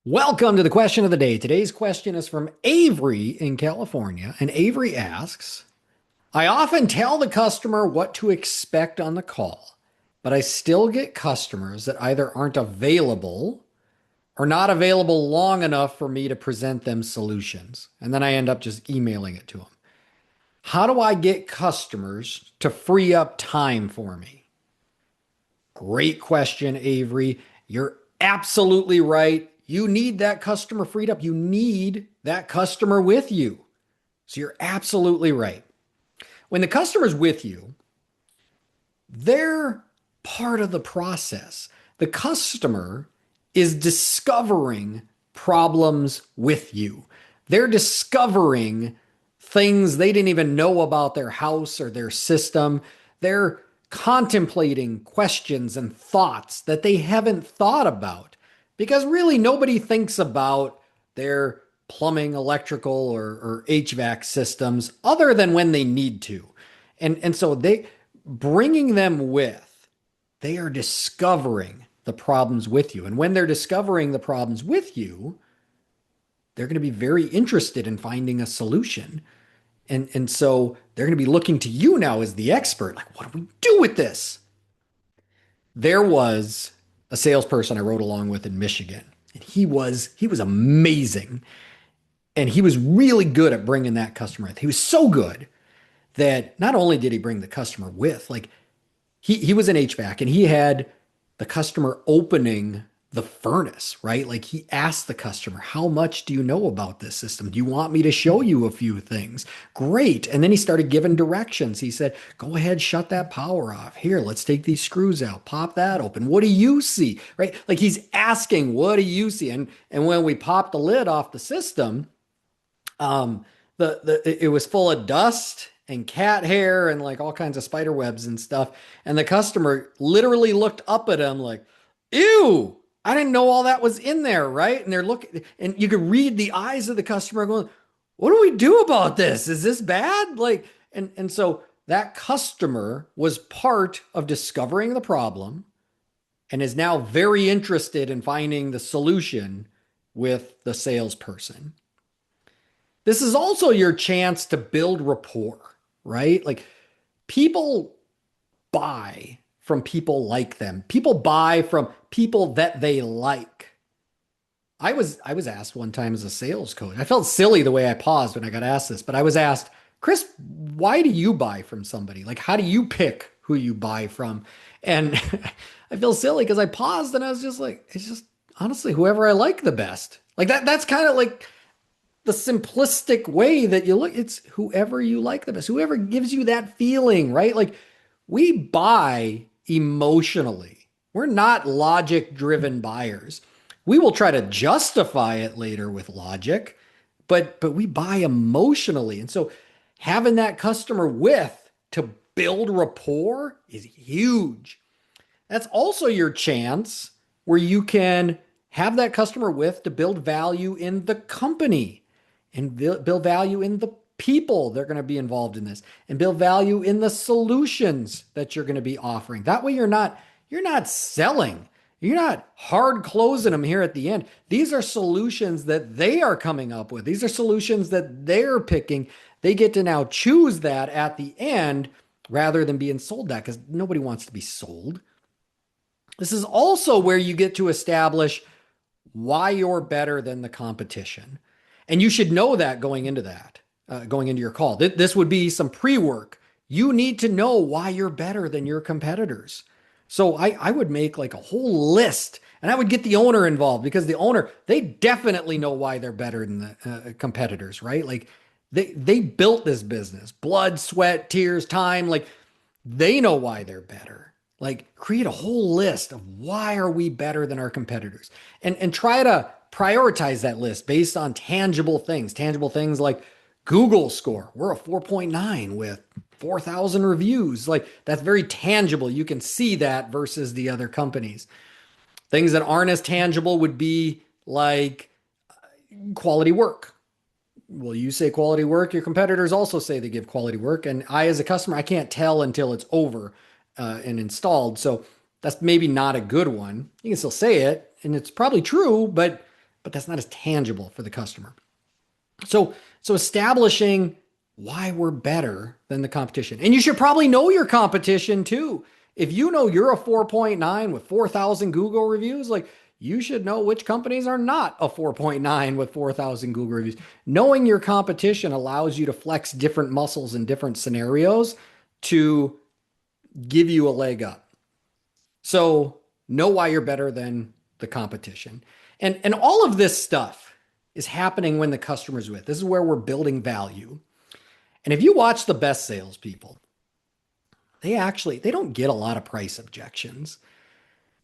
Welcome to the question of the day. Today's question is from Avery in California. And Avery asks, I often tell the customer what to expect on the call, but I still get customers that either aren't available or not available long enough for me to present them solutions. And then I end up just emailing it to them. How do I get customers to free up time for me? Great question, Avery. You're absolutely right. You need that customer freed up. You need that customer with you. So you're absolutely right. When the customer's with you, they're part of the process. The customer is discovering problems with you. They're discovering things they didn't even know about their house or their system. They're contemplating questions and thoughts that they haven't thought about because really nobody thinks about their plumbing, electrical, or HVAC systems other than when they need to. And so they bringing them with, they are discovering the problems with you. And when they're discovering the problems with you, they're going to be very interested in finding a solution. And so they're going to be looking to you now as the expert. Like, what do we do with this? There was a salesperson I rode along with in Michigan, and he was amazing. And he was really good at bringing that customer with. He was so good that not only did he bring the customer with, like he was in HVAC and he had the customer opening the furnace, right? Like he asked the customer, how much do you know about this system? Do you want me to show you a few things? Great. And then he started giving directions. He said, go ahead, shut that power off. Here, let's take these screws out, pop that open. What do you see? Right? Like he's asking, what do you see? And when we popped the lid off the system, it was full of dust and cat hair and like all kinds of spider webs and stuff. And the customer literally looked up at him like, ew, I didn't know all that was in there, right? And they're looking, and you could read the eyes of the customer going, what do we do about this? Is this bad? Like, and so that customer was part of discovering the problem and is now very interested in finding the solution with the salesperson. This is also your chance to build rapport, right? Like people buy from people like them. People buy from people that they like. I was asked one time as a sales coach. I felt silly the way I paused when I got asked this, but I was asked, Chris, why do you buy from somebody? Like, how do you pick who you buy from? And I feel silly because I paused and I was just like, it's just honestly whoever I like the best. Like that's kind of like the simplistic way that you look. It's whoever you like the best, whoever gives you that feeling, right? Like we buy emotionally. We're not logic driven buyers. We will try to justify it later with logic, but we buy emotionally. And so having that customer with to build rapport is huge. That's also your chance where you can have that customer with to build value in the company and build value in the people that are going to be involved in this and build value in the solutions that you're going to be offering. That way you're not selling. You're not hard closing them here at the end. These are solutions that they are coming up with. These are solutions that they're picking. They get to now choose that at the end rather than being sold that because nobody wants to be sold. This is also where you get to establish why you're better than the competition. And you should know that going into that, going into your call. This would be some pre-work. You need to know why you're better than your competitors. So I would make like a whole list and I would get the owner involved because the owner, they definitely know why they're better than the competitors, right? Like they built this business, blood, sweat, tears, time. Like they know why they're better. Like create a whole list of why are we better than our competitors and try to prioritize that list based on tangible things like Google score. We're a 4.9 with 4,000 reviews. Like that's very tangible. You can see that versus the other companies. Things that aren't as tangible would be like quality work. Well, you say quality work, your competitors also say they give quality work. And I, as a customer, I can't tell until it's over and installed. So that's maybe not a good one. You can still say it, and it's probably true, but but that's not as tangible for the customer. So establishing why we're better than the competition. And you should probably know your competition too. If you know you're a 4.9 with 4,000 Google reviews, like you should know which companies are not a 4.9 with 4,000 Google reviews. Knowing your competition allows you to flex different muscles in different scenarios to give you a leg up. So know why you're better than the competition. And all of this stuff is happening when the customer's with. This is where we're building value. And if you watch the best salespeople, they don't get a lot of price objections.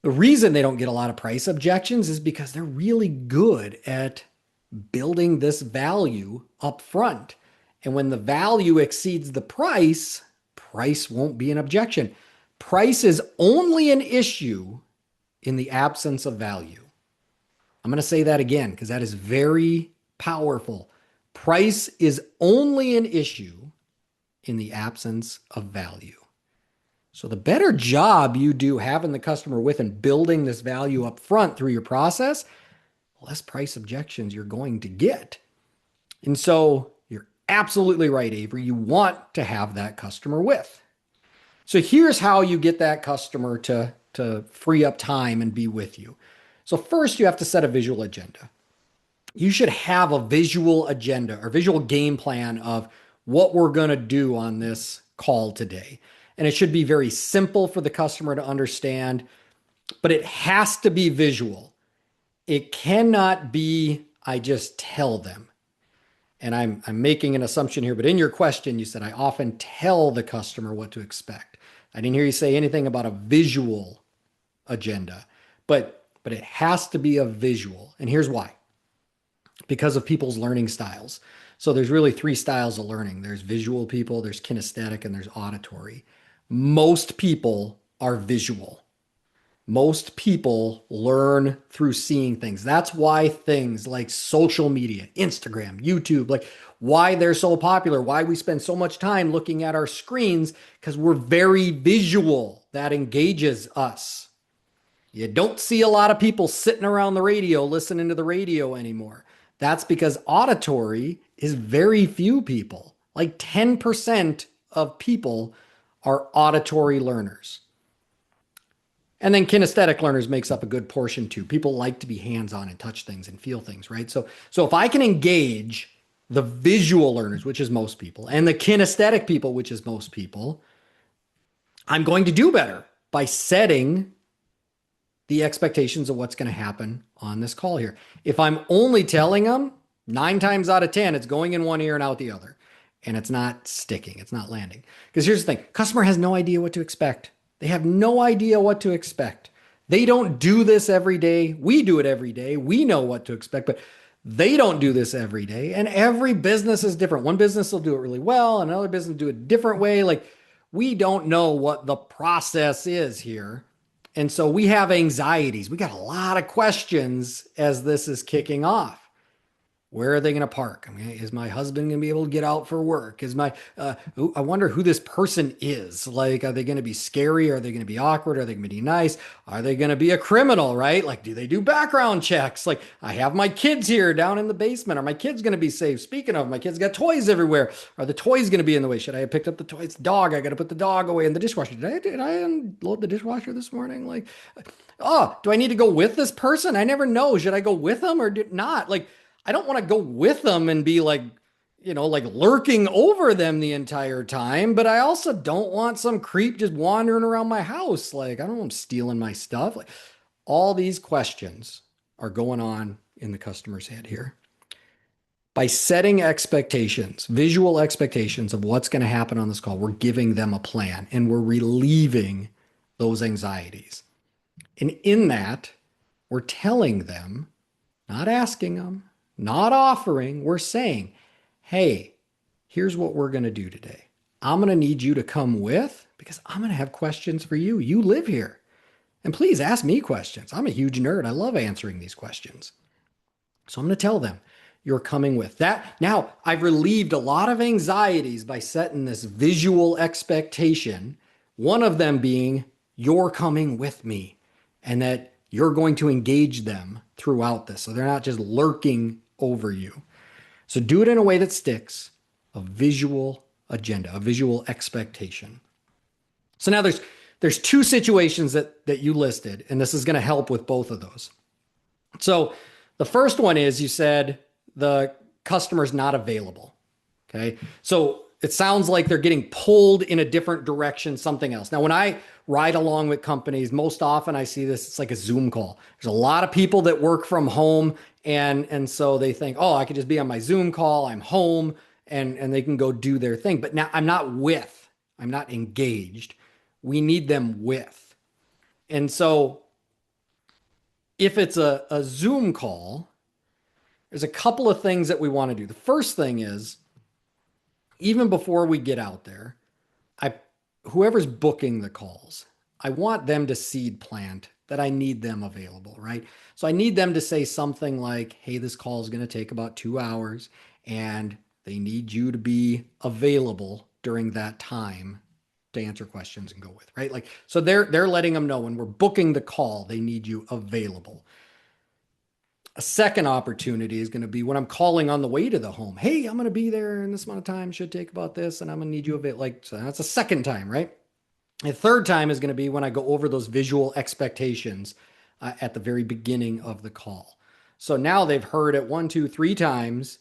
The reason they don't get a lot of price objections is because they're really good at building this value up front. And when the value exceeds the price, price won't be an objection. Price is only an issue in the absence of value. I'm going to say that again because that is very powerful. Price is only an issue in the absence of value. So the better job you do having the customer with and building this value up front through your process, the less price objections you're going to get. And so you're absolutely right, Avery. You want to have that customer with. So here's how you get that customer to free up time and be with you. So first, you have to set a visual agenda. You should have a visual agenda or visual game plan of what we're going to do on this call today. And it should be very simple for the customer to understand, but it has to be visual. It cannot be, I just tell them. And I'm making an assumption here, but in your question, you said, I often tell the customer what to expect. I didn't hear you say anything about a visual agenda, but it has to be a visual. And here's why. Because of people's learning styles. So there's really three styles of learning. There's visual people, there's kinesthetic, and there's auditory. Most people are visual. Most people learn through seeing things. That's why things like social media, Instagram, YouTube, like why they're so popular, why we spend so much time looking at our screens, because we're very visual. That engages us. You don't see a lot of people sitting around the radio listening to the radio anymore. That's because auditory is very few people. Like 10% of people are auditory learners. And then kinesthetic learners makes up a good portion too. People like to be hands-on and touch things and feel things, right? So if I can engage the visual learners, which is most people, and the kinesthetic people, which is most people, I'm going to do better by setting the expectations of what's going to happen on this call here. If I'm only telling them 9 times out of 10, it's going in one ear and out the other. And it's not sticking. It's not landing. Because here's the thing. Customer has no idea what to expect. They have no idea what to expect. They don't do this every day. We do it every day. We know what to expect, but they don't do this every day. And every business is different. One business will do it really well. Another business will do it a different way. Like we don't know what the process is here. And so we have anxieties. We got a lot of questions as this is kicking off. Where are they going to park? I mean, is my husband going to be able to get out for work? I wonder who this person is. Like, are they going to be scary? Are they going to be awkward? Are they going to be nice? Are they going to be a criminal, right? Like, do they do background checks? Like, I have my kids here down in the basement. Are my kids going to be safe? Speaking of, my kids got toys everywhere. Are the toys going to be in the way? Should I have picked up the toys? Dog, I got to put the dog away in the dishwasher. Did I unload the dishwasher this morning? Like, oh, do I need to go with this person? I never know. Should I go with them or not? Like, I don't want to go with them and be like, like lurking over them the entire time, but I also don't want some creep just wandering around my house. Like, I don't want him stealing my stuff. Like, all these questions are going on in the customer's head here. By setting expectations, visual expectations of what's going to happen on this call, we're giving them a plan and we're relieving those anxieties. And in that, we're telling them, not asking them, not offering, we're saying, hey, here's what we're going to do today. I'm going to need you to come with because I'm going to have questions for you. You live here. And please ask me questions. I'm a huge nerd. I love answering these questions. So I'm going to tell them you're coming with that. Now, I've relieved a lot of anxieties by setting this visual expectation, one of them being you're coming with me and that You're going to engage them throughout this. So they're not just lurking over you. So do it in a way that sticks, a visual agenda, a visual expectation. So now there's two situations that you listed, and this is going to help with both of those. So the first one is you said the customer's not available. Okay. So it sounds like they're getting pulled in a different direction, something else. Now, when I ride along with companies, most often I see this, it's like a Zoom call. There's a lot of people that work from home and so they think, oh, I could just be on my Zoom call, I'm home, and they can go do their thing. But now I'm not engaged. We need them with. And so if it's a Zoom call, there's a couple of things that we want to do. The first thing is, even before we get out there, I whoever's booking the calls, I want them to seed plant that I need them available, right? So I need them to say something like, hey, this call is going to take about 2 hours and they need you to be available during that time to answer questions and go with, right? Like, so they're letting them know when we're booking the call, they need you available. A second opportunity is going to be when I'm calling on the way to the home. Hey, I'm going to be there in this amount of time. Should take about this, and I'm going to need you a bit. Like, so that's a second time, right? The third time is going to be when I go over those visual expectations at the very beginning of the call. So now they've heard it 1, 2, 3 times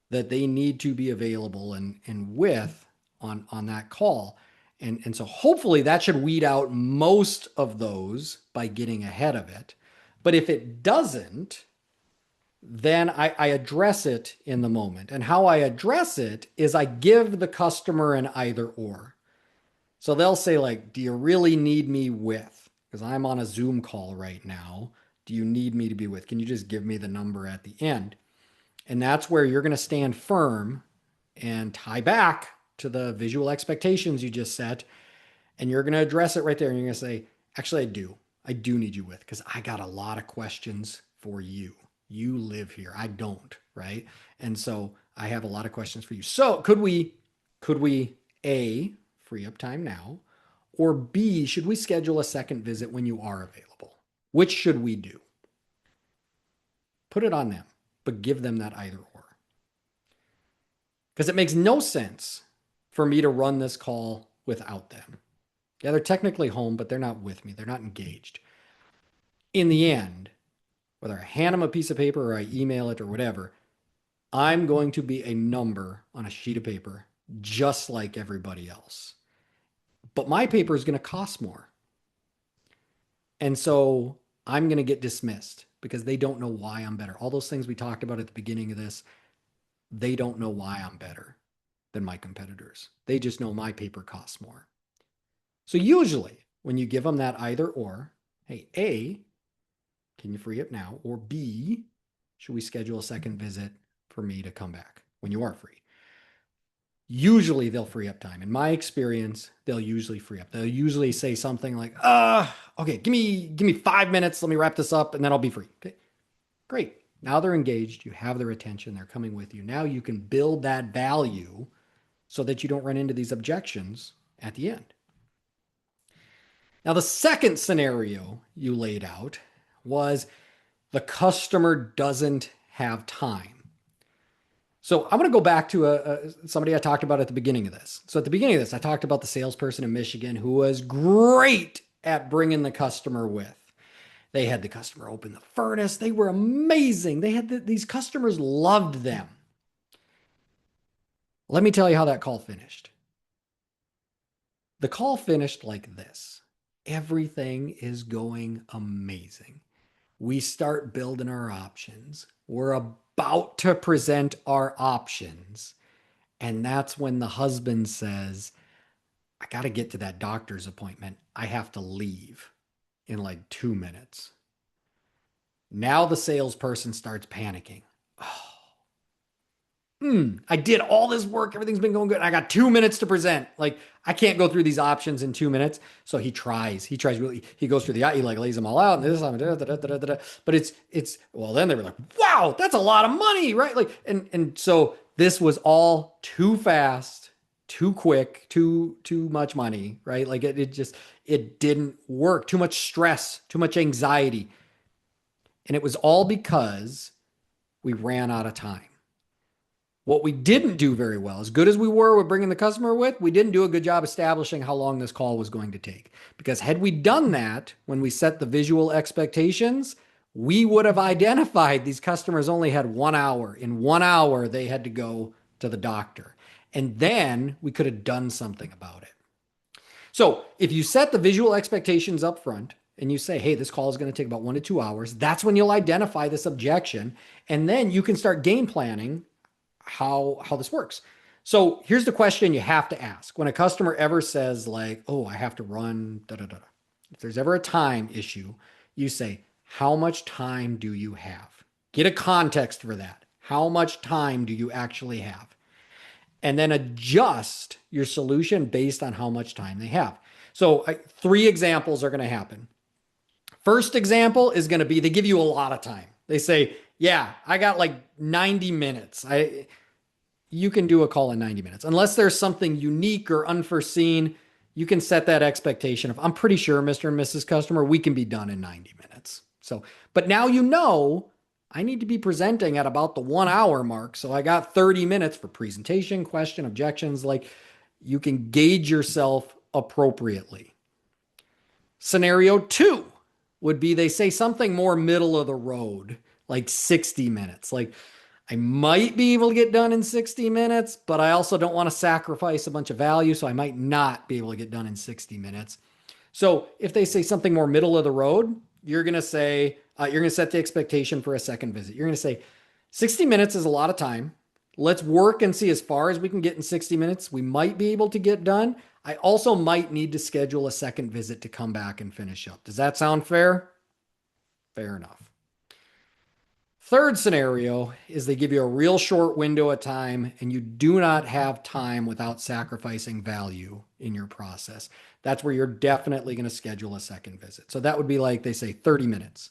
that they need to be available and with on that call. And so hopefully that should weed out most of those by getting ahead of it. But if it doesn't, then I address it in the moment. And how I address it is I give the customer an either or. So they'll say like, do you really need me with? Because I'm on a Zoom call right now. Do you need me to be with? Can you just give me the number at the end? And that's where you're going to stand firm and tie back to the visual expectations you just set. And you're going to address it right there. And you're going to say, actually, I do need you with, because I got a lot of questions for you. You live here. I don't, right? And so I have a lot of questions for you. So could we A, free up time now, or B, should we schedule a second visit when you are available? Which should we do? Put it on them, but give them that either or. Because it makes no sense for me to run this call without them. Yeah, they're technically home, but they're not with me. They're not engaged. In the end, whether I hand them a piece of paper or I email it or whatever, I'm going to be a number on a sheet of paper, just like everybody else. But my paper is going to cost more. And so I'm going to get dismissed because they don't know why I'm better. All those things we talked about at the beginning of this, they don't know why I'm better than my competitors. They just know my paper costs more. So usually when you give them that either or, hey, A, can you free up now? Or B, should we schedule a second visit for me to come back when you are free? Usually they'll free up time. In my experience, they'll usually free up. They'll usually say something like, okay, give me 5 minutes. Let me wrap this up and then I'll be free. Okay, great. Now they're engaged. You have their attention. They're coming with you. Now you can build that value so that you don't run into these objections at the end. Now, the second scenario you laid out was the customer doesn't have time. So I'm going to go back to somebody I talked about at the beginning of this. So at the beginning of this, I talked about the salesperson in Michigan who was great at bringing the customer with. They had the customer open the furnace. They were amazing. They had these customers loved them. Let me tell you how that call finished. The call finished like this. Everything is going amazing. We start building our options. We're about to present our options. And that's when the husband says, I got to get to that doctor's appointment. I have to leave in like 2 minutes. Now the salesperson starts panicking. I did all this work. Everything's been going good. I got 2 minutes to present. Like, I can't go through these options in 2 minutes. So he tries really, he goes through he like lays them all out. And this, but well, then they were like, wow, that's a lot of money, right? Like, and so this was all too fast, too quick, too much money, right? Like it didn't work. Too much stress, too much anxiety. And it was all because we ran out of time. What we didn't do very well, as good as we were with bringing the customer with, we didn't do a good job establishing how long this call was going to take. Because had we done that when we set the visual expectations, we would have identified these customers only had 1 hour. In 1 hour, they had to go to the doctor. And then we could have done something about it. So if you set the visual expectations up front and you say, hey, this call is going to take about 1 to 2 hours, that's when you'll identify this objection. And then you can start game planning how this works. So here's the question you have to ask. When a customer ever says like, oh, I have to run, da, da, da, da. If there's ever a time issue, you say, how much time do you have? Get a context for that. How much time do you actually have? And then adjust your solution based on how much time they have. So 3 examples are going to happen. First example is going to be they give you a lot of time. They say, yeah, I got like 90 minutes. You can do a call in 90 minutes. Unless there's something unique or unforeseen, you can set that expectation of, I'm pretty sure, Mr. and Mrs. Customer, we can be done in 90 minutes. So, but now you know I need to be presenting at about the 1 hour mark. So I got 30 minutes for presentation, question, objections. Like you can gauge yourself appropriately. Scenario 2 would be they say something more middle of the road, like 60 minutes. Like I might be able to get done in 60 minutes, but I also don't want to sacrifice a bunch of value. So I might not be able to get done in 60 minutes. So if they say something more middle of the road, you're going to say, you're going to set the expectation for a second visit. You're going to say 60 minutes is a lot of time. Let's work and see as far as we can get in 60 minutes. We might be able to get done. I also might need to schedule a second visit to come back and finish up. Does that sound fair? Fair enough. Third scenario is they give you a real short window of time and you do not have time without sacrificing value in your process. That's where you're definitely going to schedule a second visit. So that would be like they say 30 minutes.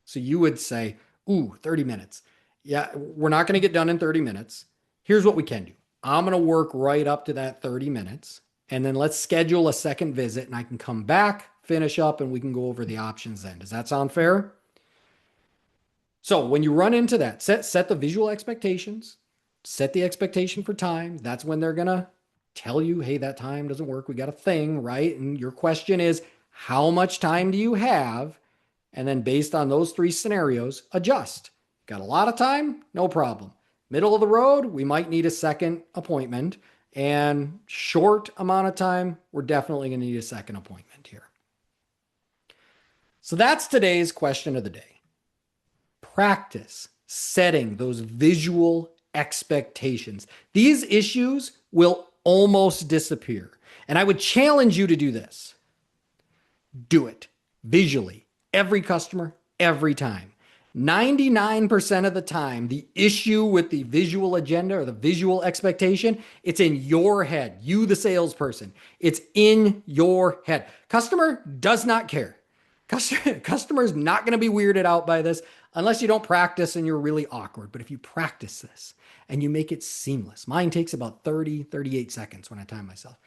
So you would say, ooh, 30 minutes. Yeah, we're not going to get done in 30 minutes. Here's what we can do. I'm going to work right up to that 30 minutes. And then let's schedule a second visit and I can come back, finish up, and we can go over the options then. Does that sound fair? So when you run into that, set the visual expectations, set the expectation for time. That's when they're going to tell you, hey, that time doesn't work. We got a thing, right? And your question is, how much time do you have? And then based on those 3 scenarios, adjust. Got a lot of time? No problem. Middle of the road, we might need a second appointment. And short amount of time, we're definitely going to need a second appointment here. So that's today's question of the day. Practice setting those visual expectations. These issues will almost disappear. And I would challenge you to do this. Do it visually. Every customer, every time. 99% of the time, the issue with the visual agenda or the visual expectation, it's in your head. You, the salesperson, it's in your head. Customer does not care. Customer's not going to be weirded out by this unless you don't practice and you're really awkward. But if you practice this and you make it seamless, mine takes about 38 seconds when I time myself.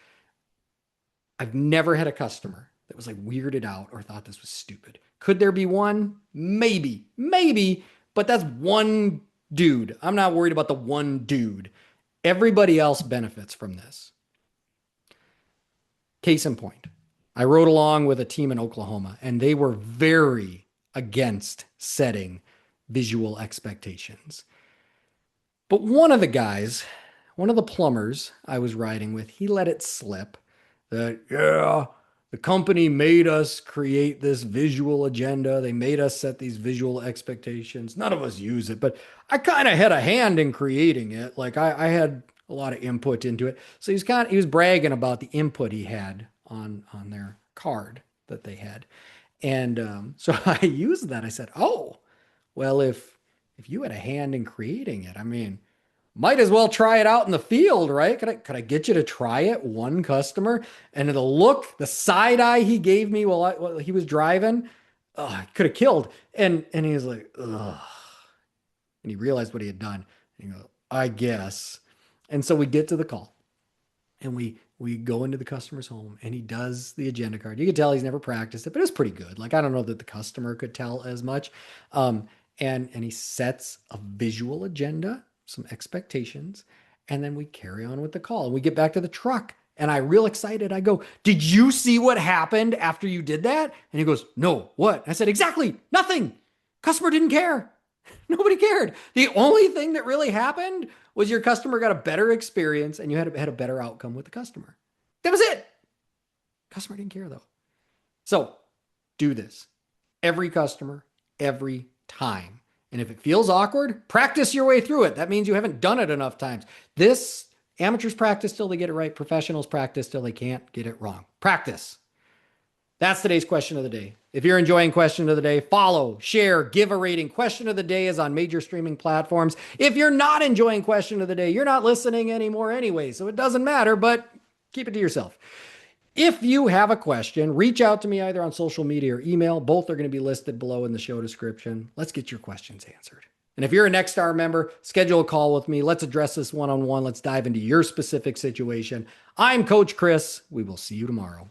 I've never had a customer that was like weirded out or thought this was stupid. Could there be one? Maybe, but that's one dude. I'm not worried about the one dude. Everybody else benefits from this. Case in point, I rode along with a team in Oklahoma and they were very against setting visual expectations. But one of the guys, one of the plumbers I was riding with, he let it slip that, yeah, the company made us create this visual agenda. They made us set these visual expectations. None of us use it, but I kind of had a hand in creating it. Like I had a lot of input into it. So he was bragging about the input he had on their card that they had. And so I used that. I said, oh, well, if you had a hand in creating it, I mean, might as well try it out in the field, right? Could I get you to try it? One customer, and the look, the side eye he gave me while he was driving, I could have killed. And he was like, ugh. And he realized what he had done. And he goes, I guess. And so we get to the call. And we go into the customer's home and he does the agenda card. You could tell he's never practiced it, but it's pretty good. Like I don't know that the customer could tell as much. And he sets a visual agenda, some expectations, and then we carry on with the call. And we get back to the truck. And I real excited. I go, did you see what happened after you did that? And he goes, no, what? I said, exactly, nothing. Customer didn't care. Nobody cared. The only thing that really happened was your customer got a better experience and you had a better outcome with the customer. That was it. Customer didn't care though. So do this. Every customer, every time. And if it feels awkward, practice your way through it. That means you haven't done it enough times. This amateurs practice till they get it right. Professionals practice till they can't get it wrong. Practice. That's today's question of the day. If you're enjoying question of the day, follow, share, give a rating. Question of the day is on major streaming platforms. If you're not enjoying question of the day, you're not listening anymore anyway, so it doesn't matter, but keep it to yourself. If you have a question, reach out to me either on social media or email. Both are going to be listed below in the show description. Let's get your questions answered. And if you're a Nexstar member, schedule a call with me. Let's address this one-on-one. Let's dive into your specific situation. I'm Coach Chris. We will see you tomorrow.